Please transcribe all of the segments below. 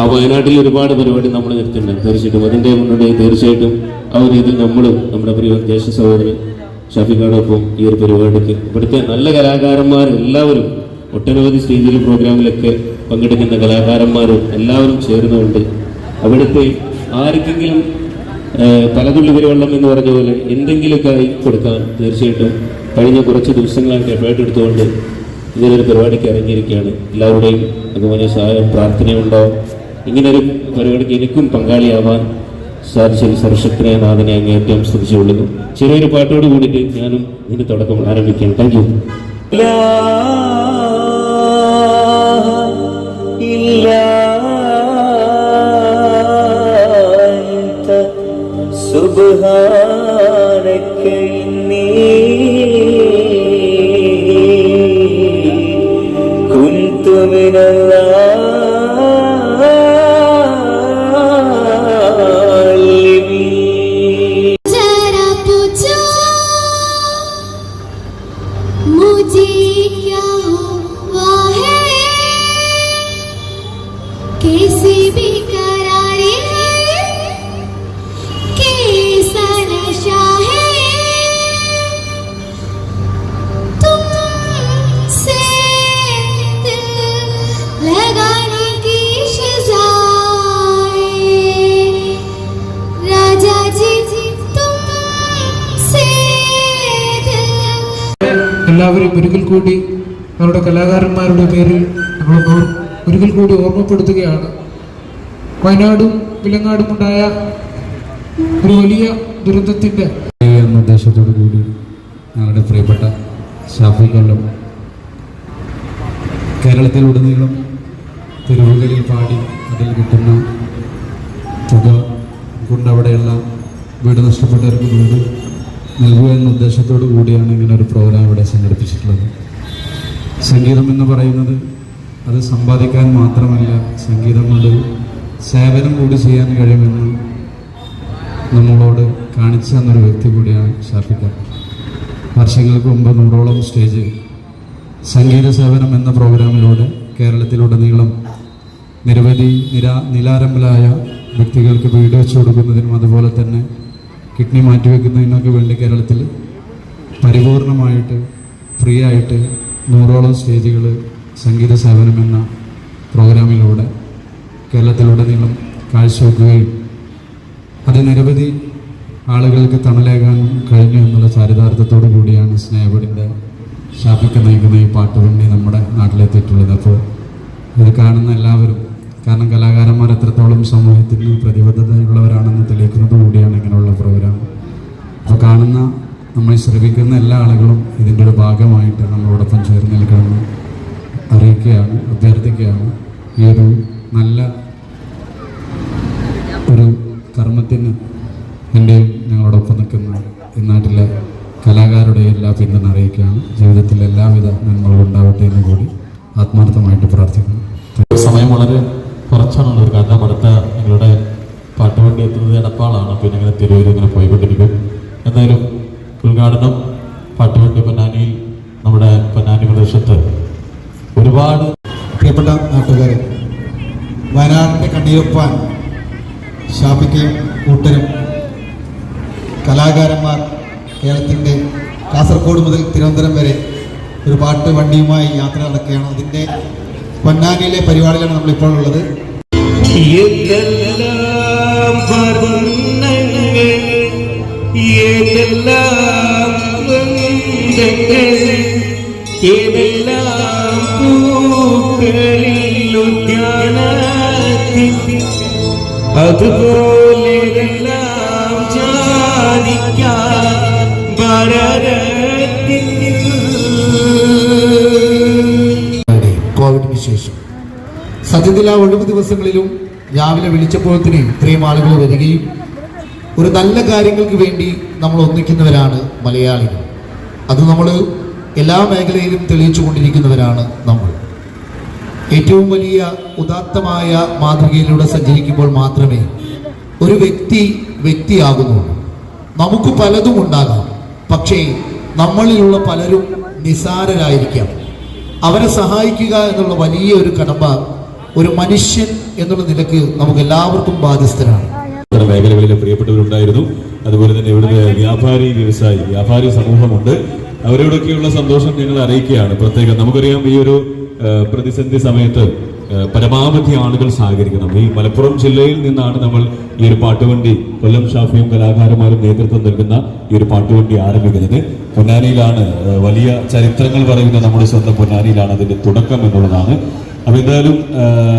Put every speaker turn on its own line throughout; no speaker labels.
ആ വയനാട്ടിൽ ഒരുപാട് പരിപാടി നമ്മൾ നിർത്തുന്നുണ്ട്. തീർച്ചയായിട്ടും അതിൻ്റെ മുന്നോടി തീർച്ചയായിട്ടും ആ ഒരു ഇതിൽ നമ്മളും നമ്മുടെ പ്രിയ ജ്യേഷ്ഠ സഹോദരൻ ഷാഫിഖാടൊപ്പം ഈ ഒരു പരിപാടിക്ക് ഇവിടുത്തെ നല്ല കലാകാരന്മാർ എല്ലാവരും ഒട്ടനവധി സ്റ്റേജിൽ പ്രോഗ്രാമിലൊക്കെ പങ്കെടുക്കുന്ന കലാകാരന്മാരും എല്ലാവരും ചേർന്നുകൊണ്ട് അവിടുത്തെ ആർക്കെങ്കിലും പലതുള്ളി വെള്ളം എന്ന് പറഞ്ഞ പോലെ എന്തെങ്കിലുമൊക്കെ ആയി കൊടുക്കാൻ തീർച്ചയായിട്ടും കഴിഞ്ഞ കുറച്ച് ദിവസങ്ങളായിട്ട് എഫേർട്ട് എടുത്തുകൊണ്ട് ഇങ്ങനൊരു പരിപാടിക്ക് ഇറങ്ങിയിരിക്കുകയാണ്. എല്ലാവരുടെയും അതുപോലെ സഹായം പ്രാർത്ഥനയും ഉണ്ടാവും. ഇങ്ങനൊരു പരിപാടിക്ക് എനിക്കും പങ്കാളിയാവാൻ സാധിച്ചത് സർവശക്തനായ നാഥനെ അങ്ങേയറ്റം സ്തുതിച്ചുകൊള്ളുന്നു. ചെറിയൊരു പാട്ടോട് കൂടിയിട്ട് ഞാനും ഇതിന് തുടക്കം ആരംഭിക്കുകയാണ്. Thank you.
സുബ്ഹാനക ഇന്നി കുന്തു മിനൽ-ളാലിമീൻ.
जरा पूछो मुझे क्या हुआ है, कैसे बेकरार है, कैसा नशा है, तुमसे दिल लगाने की सजा है, राजा जी तुमसे दिल.
എല്ലാവരും ഒരിക്കൽ കൂടി അവരുടെ കലാകാരന്മാരുടെ പേരിൽ നമ്മൾ ഒരിക്കൽ കൂടി ഓർമ്മപ്പെടുത്തുകയാണ്. വയനാടും വിലങ്ങാടും ഉണ്ടായ ഒരു വലിയ ദുരന്തത്തിൻ്റെ
ഉദ്ദേശത്തോടു കൂടി ഞങ്ങളുടെ പ്രിയപ്പെട്ട ഷാഫിഖാടം കേരളത്തിലുടനീളം തെരുവുകളിൽ പാടി അതിൽ കിട്ടുന്ന തുക കൊണ്ട് അവിടെയുള്ള വീട് നഷ്ടപ്പെട്ടവർക്ക് വീട് നൽകുക എന്ന ഉദ്ദേശത്തോടു കൂടിയാണ് ഇങ്ങനൊരു പ്രോഗ്രാം ഇവിടെ സംഘടിപ്പിച്ചിട്ടുള്ളത്. സംഗീതം എന്ന് പറയുന്നത് അത് സമ്പാദിക്കാൻ മാത്രമല്ല, സംഗീതം കൊണ്ട് സേവനം കൂടി ചെയ്യാൻ കഴിയുമെന്ന് നമ്മളോട് കാണിച്ചു തന്നൊരു വ്യക്തി കൂടിയാണ് ഷാഫിഖാടം. വർഷങ്ങൾക്ക് മുമ്പ് 100ഓളം സ്റ്റേജ് സംഗീത സേവനം എന്ന പ്രോഗ്രാമിലൂടെ കേരളത്തിലുടനീളം നിരവധി നിലാരംഭലായ വ്യക്തികൾക്ക് വീട് വെച്ച് കൊടുക്കുന്നതിനും അതുപോലെ തന്നെ കിഡ്നി മാറ്റിവെക്കുന്നതിനൊക്കെ വേണ്ടി കേരളത്തിൽ പരിപൂർണമായിട്ട് ഫ്രീ ആയിട്ട് 100ഓളം സ്റ്റേജുകൾ സംഗീത സേവനം എന്ന പ്രോഗ്രാമിലൂടെ കേരളത്തിലുടനീളം കാഴ്ചവെക്കുകയും അത് നിരവധി ആളുകൾക്ക് തണലേകാൻ കഴിഞ്ഞു എന്നുള്ള ചാരിതാർത്ഥത്തോടു കൂടിയാണ് സ്നേഹപടിൻ്റെ ഷാഫിഖ് നയിക്കുന്ന ഈ പാട്ടുവണ്ടി നമ്മുടെ നാട്ടിലെത്തിയിട്ടുള്ളത്. അപ്പോൾ ഇത് കാണുന്ന എല്ലാവരും, കാരണം കലാകാരന്മാർ എത്രത്തോളം സമൂഹത്തിന് പ്രതിബദ്ധതയുള്ളവരാണെന്ന് തെളിയിക്കുന്നത് കൂടിയാണ് ഇങ്ങനെയുള്ള പ്രോഗ്രാം. അപ്പോൾ കാണുന്ന നമ്മൾ ശ്രമിക്കുന്ന എല്ലാ ആളുകളും ഇതിൻ്റെ ഒരു ഭാഗമായിട്ട് നമ്മളോടൊപ്പം ചേർന്ന് നിൽക്കണമെന്ന് അറിയിക്കുകയാണ്, അഭ്യർത്ഥിക്കുകയാണ്. ഈ ഒരു നല്ല ഒരു കർമ്മത്തിന് എൻ്റെയും ഞങ്ങളോടൊപ്പം നിൽക്കുന്ന ഈ നാട്ടിലെ കലാകാരുടെ എല്ലാ പിന്തുണ അറിയിക്കുകയാണ്. ജീവിതത്തിൽ എല്ലാവിധ നന്മകളും ഉണ്ടാവട്ടെ എന്ന് കൂടി ആത്മാർത്ഥമായിട്ട് പ്രാർത്ഥിക്കുന്നു.
സമയം വളരെ കുറച്ചാണുള്ളത്. കാരണം അടുത്ത ഞങ്ങളുടെ പാട്ടുവണ്ടി എത്തുന്നത് എടപ്പാളാണ്. പിന്നെ ഇങ്ങനെ തിരുവൂർ ഇങ്ങനെ പോയിക്കൊണ്ടിരിക്കും. എന്തായാലും ഉദ്ഘാടനം പാട്ടുവണ്ടി പൊന്നാനിയിൽ, നമ്മുടെ പൊന്നാനി പ്രദേശത്ത് ഒരുപാട്
പ്രിയപ്പെട്ട നാട്ടുകാരെ, വയനാടിൻ്റെ കണ്ണീരൊപ്പാൻ ഷാഫിഖയും കൂട്ടരും കലാകാരന്മാർ കേരളത്തിൻ്റെ കാസർഗോഡ് മുതൽ തിരുവനന്തപുരം വരെ ഒരു പാട്ട് വണ്ടിയുമായി യാത്ര നടക്കുകയാണ്. അതിൻ്റെ പൊന്നാനിയിലെ പരിപാടിയിലാണ് നമ്മളിപ്പോൾ ഉള്ളത്.
അതുപോലെ
കോവിഡിന് ശേഷം സത്യത്തിൽ ആ ഒഴിവ് ദിവസങ്ങളിലും രാവിലെ വിളിച്ചപ്പോഴത്തിന് ഇത്രയും ആളുകൾ വരികയും ഒരു നല്ല കാര്യങ്ങൾക്ക് വേണ്ടി നമ്മൾ ഒന്നിക്കുന്നവരാണ് മലയാളികൾ. അത് നമ്മൾ എല്ലാ മേഖലയിലും തെളിയിച്ചു കൊണ്ടിരിക്കുന്നവരാണ് നമ്മൾ. ഏറ്റവും വലിയ ഉദാത്തമായ മാതൃകയിലൂടെ സഞ്ചരിക്കുമ്പോൾ മാത്രമേ ഒരു വ്യക്തിയാകുന്നുള്ളൂ. നമുക്ക് പലതും ഉണ്ടാകാം, പക്ഷേ നമ്മളിലുള്ള പലരും നിസാരരായിരിക്കാം. അവരെ സഹായിക്കുക എന്നുള്ള വലിയ ഒരു കടമ ഒരു മനുഷ്യൻ എന്നുള്ള നിലക്ക് നമുക്ക് എല്ലാവർക്കും ബാധ്യസ്ഥരാണ്.
ഇത്തരം മേഖലകളിൽ പ്രിയപ്പെട്ടവരുണ്ടായിരുന്നു. അതുപോലെ തന്നെ ഇവിടുത്തെ വ്യാപാരി സമൂഹമുണ്ട്. അവരോടൊക്കെയുള്ള സന്തോഷം ഞങ്ങൾ അറിയിക്കുകയാണ്. പ്രത്യേകം നമുക്കറിയാം, ഈ ഒരു പ്രതിസന്ധി സമയത്ത് പരമാവധി ആളുകൾ സഹകരിക്കണം. ഈ മലപ്പുറം ജില്ലയിൽ നിന്നാണ് നമ്മൾ ഈ ഒരു പാട്ടുവണ്ടി, കൊല്ലം ഷാഫിയും കലാകാരന്മാരും നേതൃത്വം നൽകുന്ന ഈ ഒരു പാട്ടുവണ്ടി ആരംഭിക്കുന്നത്. പൊന്നാനിയിലാണ്, വലിയ ചരിത്രങ്ങൾ പറയുന്ന നമ്മുടെ സ്വന്തം പൊന്നാനിയിലാണ് അതിന്റെ തുടക്കം എന്നുള്ളതാണ്. അപ്പൊ എന്തായാലും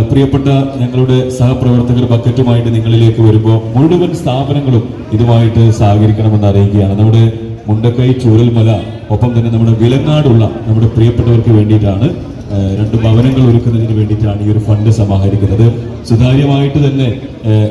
പ്രിയപ്പെട്ട ഞങ്ങളുടെ സഹപ്രവർത്തകർ ബക്കറ്റുമായിട്ട് നിങ്ങളിലേക്ക് വരുമ്പോൾ മുഴുവൻ സ്ഥാപനങ്ങളും ഇതുമായിട്ട് സഹകരിക്കണമെന്ന് അറിയിക്കുകയാണ്. നമ്മുടെ മുണ്ടക്കൈ, ചൂരൽമല, ഒപ്പം തന്നെ നമ്മുടെ വിലങ്ങാടുള്ള നമ്മുടെ പ്രിയപ്പെട്ടവർക്ക് വേണ്ടിയിട്ടാണ് 2 ഭവനങ്ങൾ ഒരുക്കുന്നതിന് വേണ്ടിയിട്ടാണ് ഈ ഒരു ഫണ്ട് സമാഹരിക്കുന്നത്. സുതാര്യമായിട്ട് തന്നെ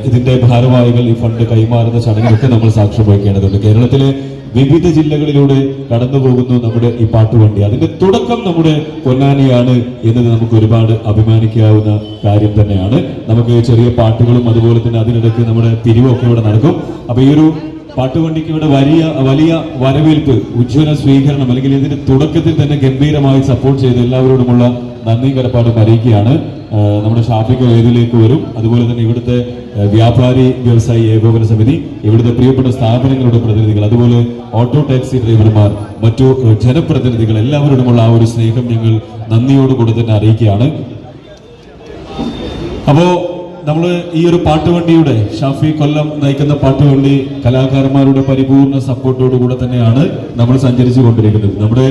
ഇതിന്റെ ഭാരവാഹികൾ ഈ ഫണ്ട് കൈമാറുന്ന ചടങ്ങിലൊക്കെ നമ്മൾ സാക്ഷ്യം വഹിക്കേണ്ടതുണ്ട്. കേരളത്തിലെ വിവിധ ജില്ലകളിലൂടെ കടന്നു പോകുന്നു നമ്മുടെ ഈ പാട്ടുവണ്ടി. അതിന്റെ തുടക്കം നമ്മുടെ പൊന്നാനിയാണ് എന്നത് നമുക്ക് ഒരുപാട് അഭിമാനിക്കാവുന്ന കാര്യം തന്നെയാണ്. നമുക്ക് ചെറിയ പാട്ടുകളും അതുപോലെ തന്നെ അതിനിടയ്ക്ക് നമ്മുടെ പിരിവൊക്കെ ഇവിടെ നടക്കും. അപ്പൊ ഈ ഒരു പാട്ടുവണ്ടിക്ക് ഇവിടെ വലിയ വരവേൽപ്പ്, ഉജ്ജ്വല സ്വീകരണം, അല്ലെങ്കിൽ ഇതിന്റെ തുടക്കത്തിൽ തന്നെ ഗംഭീരമായി സപ്പോർട്ട് ചെയ്ത് എല്ലാവരോടുമുള്ള നന്ദി കടപ്പാടും അറിയിക്കുകയാണ്. നമ്മുടെ ഷാഫിക്ക് വേദിയിലേക്ക് വരും. അതുപോലെ തന്നെ ഇവിടുത്തെ വ്യവസായി ഏകോപന സമിതി, ഇവിടുത്തെ പ്രിയപ്പെട്ട സ്ഥാപനങ്ങളുടെ പ്രതിനിധികൾ, അതുപോലെ ഓട്ടോ ടാക്സി ഡ്രൈവർമാർ, മറ്റു ജനപ്രതിനിധികൾ, എല്ലാവരോടുമുള്ള ആ ഒരു സ്നേഹം ഞങ്ങൾ നന്ദിയോടുകൂടി തന്നെ അറിയിക്കുകയാണ്. അപ്പോ നമ്മൾ ഈ ഒരു പാട്ടുവണ്ടിയുടെ, ഷാഫി കൊല്ലം നയിക്കുന്ന പാട്ടുവണ്ടി കലാകാരന്മാരുടെ പരിപൂർണ സപ്പോർട്ടോടുകൂടെ തന്നെയാണ് നമ്മൾ സഞ്ചരിച്ചു കൊണ്ടിരിക്കുന്നത്. നമ്മുടെ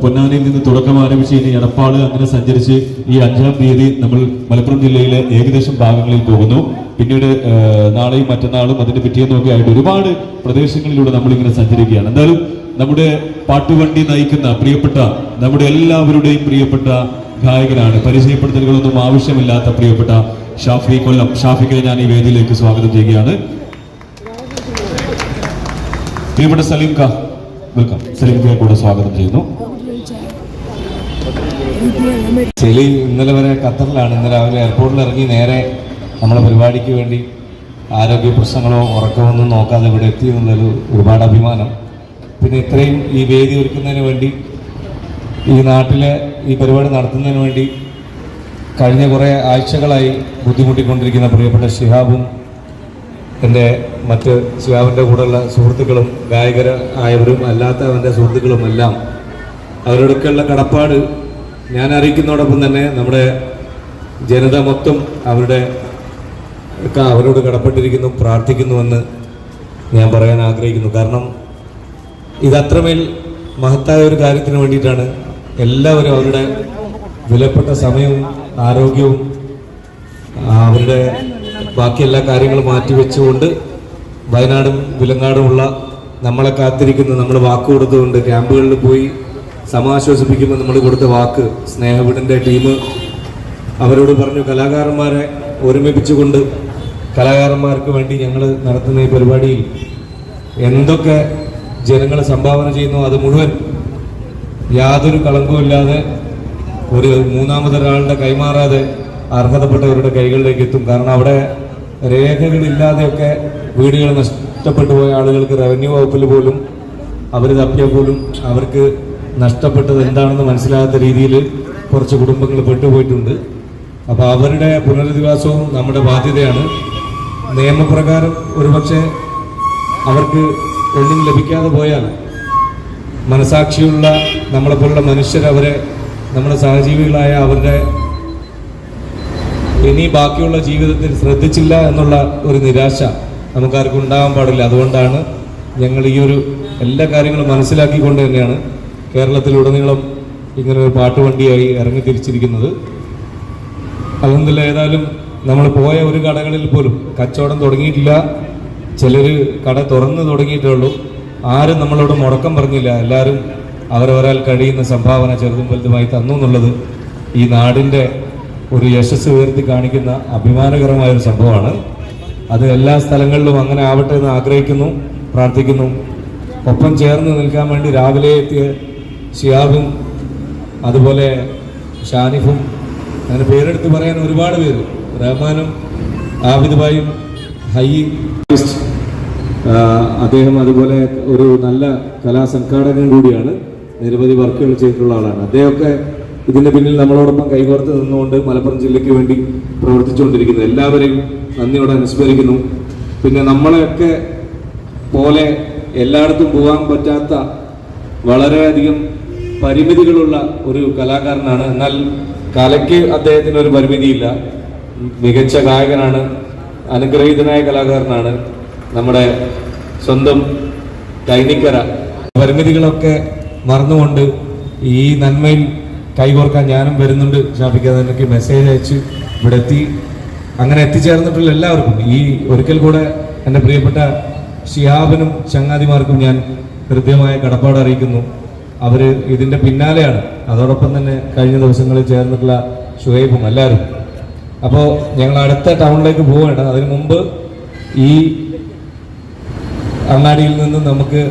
പൊന്നാനിയിൽ നിന്ന് തുടക്കം ആരംഭിച്ച് ഇനി എടപ്പാട് അങ്ങനെ സഞ്ചരിച്ച് ഈ 5-ാം തീയതി നമ്മൾ മലപ്പുറം ജില്ലയിലെ ഏകദേശം ഭാഗങ്ങളിൽ പോകുന്നു. പിന്നീട് നാളെയും മറ്റന്നാളും അതിന്റെ പിറ്റേന്നൊക്കെ ആയിട്ട് ഒരുപാട് പ്രദേശങ്ങളിലൂടെ നമ്മളിങ്ങനെ സഞ്ചരിക്കുകയാണ്. എന്തായാലും നമ്മുടെ പാട്ടുവണ്ടി നയിക്കുന്ന പ്രിയപ്പെട്ട, നമ്മുടെ എല്ലാവരുടെയും പ്രിയപ്പെട്ട ഗായകനാണ്, പരിചയപ്പെടുത്തലുകളൊന്നും ആവശ്യമില്ലാത്ത പ്രിയപ്പെട്ട ഷാഫി കൊല്ലം. ഷാഫിക്ക് ഞാൻ ഈ വേദിയിലേക്ക് സ്വാഗതം ചെയ്യുകയാണ്. പ്രിയപ്പെട്ട സലീം ക, വെൽക്കം. സലീം കയെ കൂടെ സ്വാഗതം ചെയ്യുന്നു.
സലീം ഇന്നലെ വരെ ഖത്തറിലാണ്. ഇന്നലെ രാവിലെ എയർപോർട്ടിൽ ഇറങ്ങി നേരെ നമ്മളെ പരിപാടിക്ക് വേണ്ടി ആരോഗ്യ പ്രശ്നങ്ങളോ ഉറക്കമൊന്നും നോക്കാതെ ഇവിടെ എത്തി എന്നുള്ളൊരു ഒരുപാട് അഭിമാനം. പിന്നെ ഇത്രയും ഈ വേദി ഒരുക്കുന്നതിന് വേണ്ടി, ഈ നാട്ടിലെ ഈ പരിപാടി നടത്തുന്നതിന് വേണ്ടി കഴിഞ്ഞ കുറേ ആഴ്ചകളായി ബുദ്ധിമുട്ടിക്കൊണ്ടിരിക്കുന്ന പ്രിയപ്പെട്ട ഷിഹാബും എൻ്റെ മറ്റ് ഷിഹാബിൻ്റെ കൂടെയുള്ള സുഹൃത്തുക്കളും ഗായകരായവരും അല്ലാത്ത അവൻ്റെ സുഹൃത്തുക്കളും എല്ലാം, അവരോടൊക്കെയുള്ള കടപ്പാട് ഞാൻ അറിയിക്കുന്നതോടൊപ്പം തന്നെ നമ്മുടെ ജനത മൊത്തം അവരോട് കടപ്പെട്ടിരിക്കുന്നു, പ്രാർത്ഥിക്കുന്നുവെന്ന് ഞാൻ പറയാൻ ആഗ്രഹിക്കുന്നു. കാരണം ഇതത്രമേൽ മഹത്തായ ഒരു കാര്യത്തിന് വേണ്ടിയിട്ടാണ് എല്ലാവരും അവരുടെ വിലപ്പെട്ട സമയവും ആരോഗ്യവും അവരുടെ ബാക്കി എല്ലാ കാര്യങ്ങളും മാറ്റിവെച്ചുകൊണ്ട് വയനാടും വിലങ്ങാടുമുള്ള നമ്മളെ കാത്തിരിക്കുന്ന, നമ്മൾ വാക്ക് കൊടുത്തുകൊണ്ട് ക്യാമ്പുകളിൽ പോയി സമാശ്വസിപ്പിക്കുമ്പോൾ നമ്മൾ കൊടുത്ത വാക്ക്, സ്നേഹവീടിൻ്റെ ടീം അവരോട് പറഞ്ഞു, കലാകാരന്മാരെ ഒരുമിപ്പിച്ചുകൊണ്ട് കലാകാരന്മാർക്ക് വേണ്ടി ഞങ്ങൾ നടത്തുന്ന ഈ പരിപാടിയിൽ എന്തൊക്കെ ജനങ്ങൾ സംഭാവന ചെയ്യുന്നു അത് മുഴുവൻ യാതൊരു കളങ്കവുമില്ലാതെ ഒരു മൂന്നാമതൊരാളുടെ കൈമാറാതെ അർഹതപ്പെട്ടവരുടെ കൈകളിലേക്ക് എത്തും. കാരണം അവിടെ രേഖകളില്ലാതെയൊക്കെ വീടുകൾ നഷ്ടപ്പെട്ടു പോയ ആളുകൾക്ക് റവന്യൂ വകുപ്പിൽ പോലും അവർ തപ്പിയാൽ പോലും അവർക്ക് നഷ്ടപ്പെട്ടത് എന്താണെന്ന് മനസ്സിലാകാത്ത രീതിയിൽ കുറച്ച് കുടുംബങ്ങൾ പെട്ടുപോയിട്ടുണ്ട്. അപ്പോൾ അവരുടെ പുനരധിവാസവും നമ്മുടെ ബാധ്യതയാണ്. നിയമപ്രകാരം ഒരുപക്ഷെ അവർക്ക് ഒന്നും ലഭിക്കാതെ പോയാൽ മനസാക്ഷിയുള്ള നമ്മളെപ്പോലുള്ള മനുഷ്യരവരെ, നമ്മുടെ സഹജീവികളായ അവരുടെ ഇനി ബാക്കിയുള്ള ജീവിതത്തിൽ ശ്രദ്ധിച്ചില്ല എന്നുള്ള ഒരു നിരാശ നമുക്കാർക്കും ഉണ്ടാകാൻ പാടില്ല. അതുകൊണ്ടാണ് ഞങ്ങൾ ഈ ഒരു എല്ലാ കാര്യങ്ങളും മനസ്സിലാക്കിക്കൊണ്ട് തന്നെയാണ് കേരളത്തിലുടനീളം ഇങ്ങനെ ഒരു പാട്ടുവണ്ടിയായി ഇറങ്ങി തിരിച്ചിരിക്കുന്നത്. അതുകൊണ്ടല്ല, ഏതായാലും നമ്മൾ പോയ ഒരു കടകളിൽ പോലും കച്ചവടം തുടങ്ങിയിട്ടില്ല. ചിലർ കട തുറന്ന് തുടങ്ങിയിട്ടേ ഉള്ളൂ. ആരും നമ്മളോട് മുടക്കം പറഞ്ഞില്ല. എല്ലാവരും അവരവരാൽ കഴിയുന്ന സംഭാവന ചെറുതും വലുതുമായി തന്നു എന്നുള്ളത് ഈ നാടിൻ്റെ ഒരു യശസ് ഉയർത്തി കാണിക്കുന്ന അഭിമാനകരമായൊരു സംഭവമാണ്. അത് എല്ലാ സ്ഥലങ്ങളിലും അങ്ങനെ ആവട്ടെ എന്ന് ആഗ്രഹിക്കുന്നു, പ്രാർത്ഥിക്കുന്നു. ഒപ്പം ചേർന്ന് നിൽക്കാൻ വേണ്ടി രാവിലെ എത്തിയ ഷിയാബും അതുപോലെ ഷാനിഫും, അങ്ങനെ പേരെടുത്ത് പറയാൻ ഒരുപാട് പേര്, റഹ്മാനും ആബിദ് ഭായും, അദ്ദേഹം അതുപോലെ ഒരു നല്ല കലാസംഘാടകൻ കൂടിയാണ്, നിരവധി വർക്കുകൾ ചെയ്തിട്ടുള്ള ആളാണ്. അദ്ദേഹമൊക്കെ ഇതിൻ്റെ പിന്നിൽ നമ്മളോടൊപ്പം കൈകോർത്ത് നിന്നുകൊണ്ട് മലപ്പുറം ജില്ലയ്ക്ക് വേണ്ടി പ്രവർത്തിച്ചുകൊണ്ടിരിക്കുന്നത്. എല്ലാവരെയും നന്ദിയോടെ അനുസ്മരിക്കുന്നു. പിന്നെ നമ്മളെയൊക്കെ പോലെ എല്ലായിടത്തും പോകാൻ പറ്റാത്ത വളരെയധികം പരിമിതികളുള്ള ഒരു കലാകാരനാണ്. എന്നാൽ കലയ്ക്ക് അദ്ദേഹത്തിന് ഒരു പരിമിതിയില്ല. മികച്ച ഗായകനാണ്, അനുഗ്രഹീതനായ കലാകാരനാണ് നമ്മുടെ സ്വന്തം കൈനിക്കര. പരിമിതികളൊക്കെ മറന്നുകൊണ്ട് ഈ നന്മയിൽ കൈകോർക്കാൻ ഞാനും വരുന്നുണ്ട്. ഷാഫിക്കാതെ എനിക്ക് മെസ്സേജ് അയച്ച് ഇവിടെ എത്തി. അങ്ങനെ എത്തിച്ചേർന്നിട്ടുള്ള എല്ലാവർക്കും ഈ ഒരിക്കൽ കൂടെ എൻ്റെ പ്രിയപ്പെട്ട ഷിഹാബിനും ചങ്ങാതിമാർക്കും ഞാൻ ഹൃദ്യമായ കടപ്പാട് അറിയിക്കുന്നു. അവർ ഇതിൻ്റെ പിന്നാലെയാണ്. അതോടൊപ്പം തന്നെ കഴിഞ്ഞ ദിവസങ്ങളിൽ ചേർന്നിട്ടുള്ള ഷുഹൈബും എല്ലാവരും. അപ്പോൾ ഞങ്ങൾ അടുത്ത ടൗണിലേക്ക് പോവുകയാണ്. അതിനു മുമ്പ് ഈ അങ്ങാടിയിൽ നിന്ന് നമുക്ക്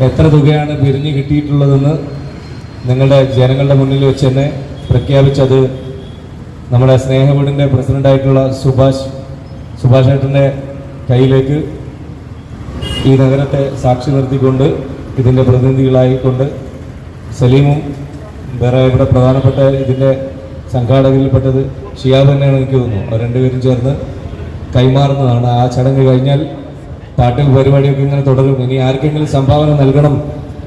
എത്ര തുകയാണ് പിരിഞ്ഞ് കിട്ടിയിട്ടുള്ളതെന്ന് നിങ്ങളുടെ ജനങ്ങളുടെ മുന്നിൽ വെച്ച് തന്നെ പ്രഖ്യാപിച്ചത് നമ്മുടെ സ്നേഹവീടിൻ്റെ പ്രസിഡൻ്റായിട്ടുള്ള സുഭാഷ് ഏട്ടൻ്റെ കയ്യിലേക്ക് ഈ നഗരത്തെ സാക്ഷി നിർത്തിക്കൊണ്ട് ഇതിൻ്റെ പ്രതിനിധികളായിക്കൊണ്ട് സലീമും വേറെ ഇവിടെ പ്രധാനപ്പെട്ട ഇതിൻ്റെ സംഘാടകരിൽപ്പെട്ടത് ഷിയാബ് തന്നെയാണ് എനിക്ക് തോന്നുന്നു. അവർ രണ്ടുപേരും ചേർന്ന് കൈമാറുന്നതാണ്. ആ ചടങ്ങ് കഴിഞ്ഞാൽ പാട്ടും പരിപാടിയൊക്കെ ഇങ്ങനെ തുടരും. ഇനി ആർക്കെങ്കിലും സംഭാവന നൽകണം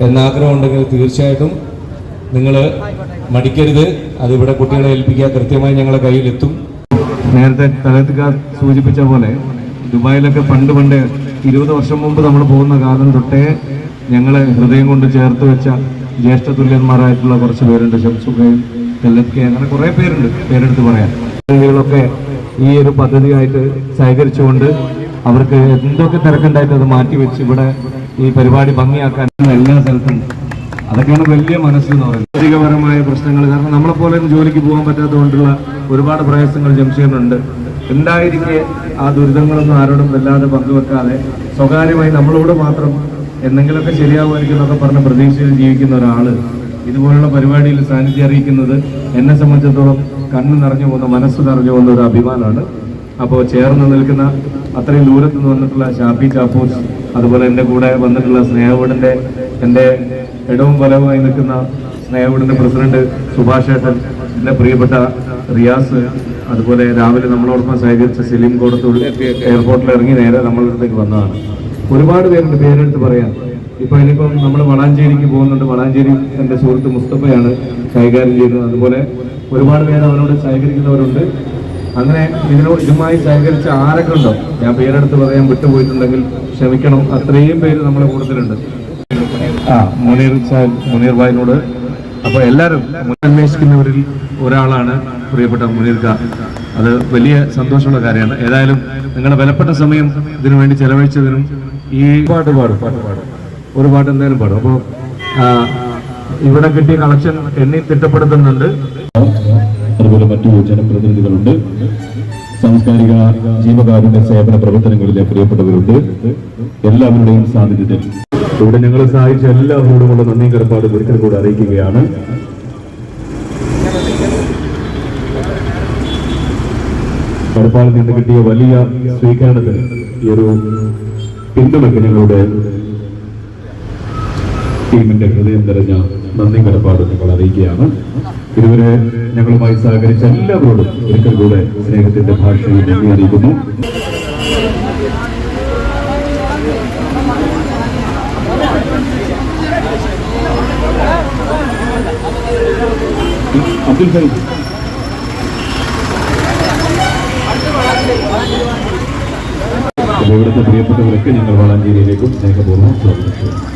എന്നാഗ്രഹം ഉണ്ടെങ്കിൽ തീർച്ചയായിട്ടും നിങ്ങൾ മടിക്കരുത്. അതിവിടെ കുട്ടികളെ ഏൽപ്പിക്കുക. കൃത്യമായി ഞങ്ങളുടെ കയ്യിലെത്തും. നേരത്തെ തലത്തുകാർ സൂചിപ്പിച്ച പോലെ ദുബായിലൊക്കെ പണ്ട് 20 വർഷം മുമ്പ് നമ്മൾ പോകുന്ന കാലം തൊട്ടേ ഞങ്ങളെ ഹൃദയം കൊണ്ട് ചേർത്ത് വെച്ച ജ്യേഷ്ഠ തുല്യന്മാരായിട്ടുള്ള കുറച്ച് പേരുണ്ട്. ഷംസുഖയും തെല്ലത്കെ, അങ്ങനെ കുറേ പേരുണ്ട്, പേരെടുത്ത് പറയാൻ. ൊക്കെ ഈ ഒരു പദ്ധതിയായിട്ട് സഹകരിച്ചുകൊണ്ട് അവർക്ക് എന്തൊക്കെ തിരക്കുണ്ടായിട്ട് അത് മാറ്റിവെച്ച് ഇവിടെ ഈ പരിപാടി ഭംഗിയാക്കാൻ എല്ലാ സ്ഥലത്തും. അതൊക്കെയാണ് വലിയ മനസ്സെന്ന് പറയുന്നത്. സാമ്പത്തികപരമായ പ്രശ്നങ്ങൾ കാരണം നമ്മളെപ്പോലെ ജോലിക്ക് പോകാൻ പറ്റാത്തതുകൊണ്ടുള്ള ഒരുപാട് പ്രയാസങ്ങൾ ജംഷീറിനുണ്ട്. ഉണ്ടായിരിക്കെ ആ ദുരിതങ്ങളൊന്നും ആരോടും വല്ലാതെ പങ്കുവെക്കാതെ സ്വകാര്യമായി നമ്മളോട് മാത്രം എന്തെങ്കിലുമൊക്കെ ശരിയാവുമായിരിക്കും എന്നൊക്കെ പറഞ്ഞ പ്രതീക്ഷയിൽ ജീവിക്കുന്ന ഒരാൾ ഇതുപോലുള്ള പരിപാടിയിൽ സാന്നിധ്യം അറിയിക്കുന്നത് എന്നെ സംബന്ധിച്ചിടത്തോളം കണ്ണ് നിറഞ്ഞു പോകുന്ന, മനസ്സ് നിറഞ്ഞു പോകുന്ന ഒരു അഭിമാനമാണ്. അപ്പോൾ ചേർന്ന് നിൽക്കുന്ന അത്രയും ദൂരത്ത് നിന്ന് വന്നിട്ടുള്ള ഷാഫി ചാപ്പൂസ്, അതുപോലെ എൻ്റെ കൂടെ വന്നിട്ടുള്ള സ്നേഹവീടിൻ്റെ എൻ്റെ ഇടവും വലവുമായി നിൽക്കുന്ന സ്നേഹവീടിൻ്റെ പ്രസിഡന്റ് സുഭാഷ് ഏട്ടൻ, എൻ്റെ പ്രിയപ്പെട്ട റിയാസ്, അതുപോലെ രാവിലെ നമ്മളോടൊപ്പം സഹകരിച്ച സലീം കോടത്തൂർ എയർപോർട്ടിൽ ഇറങ്ങി നേരെ നമ്മളുടെ അടുത്തേക്ക് വന്നതാണ്. ഒരുപാട് പേരുണ്ട് പേരെടുത്ത് പറയാൻ. ഇപ്പൊ ഇനിയിപ്പം നമ്മൾ വളാഞ്ചേരിക്ക് പോകുന്നുണ്ട്. വളാഞ്ചേരി എൻ്റെ സുഹൃത്ത് മുസ്തഫയാണ് കൈകാര്യം ചെയ്യുന്നത്. അതുപോലെ ഒരുപാട് പേര് അവരോട് സഹകരിക്കുന്നവരുണ്ട്. അങ്ങനെ ഇതുമായി സഹകരിച്ച ആരൊക്കെ ഉണ്ടോ, ഞാൻ പേരെടുത്ത് പറയാൻ വിട്ടുപോയിട്ടുണ്ടെങ്കിൽ ക്ഷമിക്കണം. അത്രയും പേര് നമ്മളെ കൂടുതലുണ്ട്. മുനീർ ഭായിനോട്. അപ്പൊ എല്ലാവരും അന്വേഷിക്കുന്നവരിൽ ഒരാളാണ് പ്രിയപ്പെട്ട മുനീർ ഖാൻ. അത് വലിയ സന്തോഷമുള്ള കാര്യമാണ്. ഏതായാലും നിങ്ങളുടെ വിലപ്പെട്ട സമയം ഇതിനു വേണ്ടി ചെലവഴിച്ചതിനും ഈ പാട്ട് ഒരു പാട്ട് എന്തായാലും പാടും. അപ്പോൾ ഇവിടെ കിട്ടിയ കളക്ഷൻ എണ്ണി തിട്ടപ്പെടുത്തുന്നുണ്ട്.
അതുപോലെ മറ്റു ജനപ്രതിനിധികളുണ്ട്, സാംസ്കാരിക ജീവകാരുണ്യ സേവന പ്രവർത്തനങ്ങളിലെ പ്രിയപ്പെട്ടവരുണ്ട്. എല്ലാവരുടെയും സാന്നിധ്യത്തിൽ ഇവിടെ ഞങ്ങളെ സഹായിച്ച എല്ലാവരോടുമുള്ള നന്ദി കടപ്പാട് ഒരിക്കൽ കൂടെ അറിയിക്കുകയാണ്. കടപ്പാടിൽ നിന്ന് കിട്ടിയ വലിയ സ്വീകരണത്തിന് ഈ ഒരു പിന്തുണയ്ക്ക് ഞങ്ങളുടെ ടീമിന്റെ ഹൃദയം നിറഞ്ഞ നന്ദി കടപ്പാട് ഞങ്ങൾ അറിയിക്കുകയാണ്. ഇതുവരെ ഞങ്ങളുമായി സഹകരിച്ച എല്ലാവരോടും ഒരിക്കൽ കൂടെ സ്നേഹത്തിന്റെ ഭാഷയിൽ നന്ദി അറിയിക്കുന്നു. അബ്ദുൽ ഫൈസ് ഇവിടുത്തെ പ്രിയപ്പെട്ടവരൊക്കെ ഞങ്ങൾ വളാഞ്ചേരിയിലേക്കും സ്നേഹപൂർവ്വം സ്വാഗതം ചെയ്യുന്നു.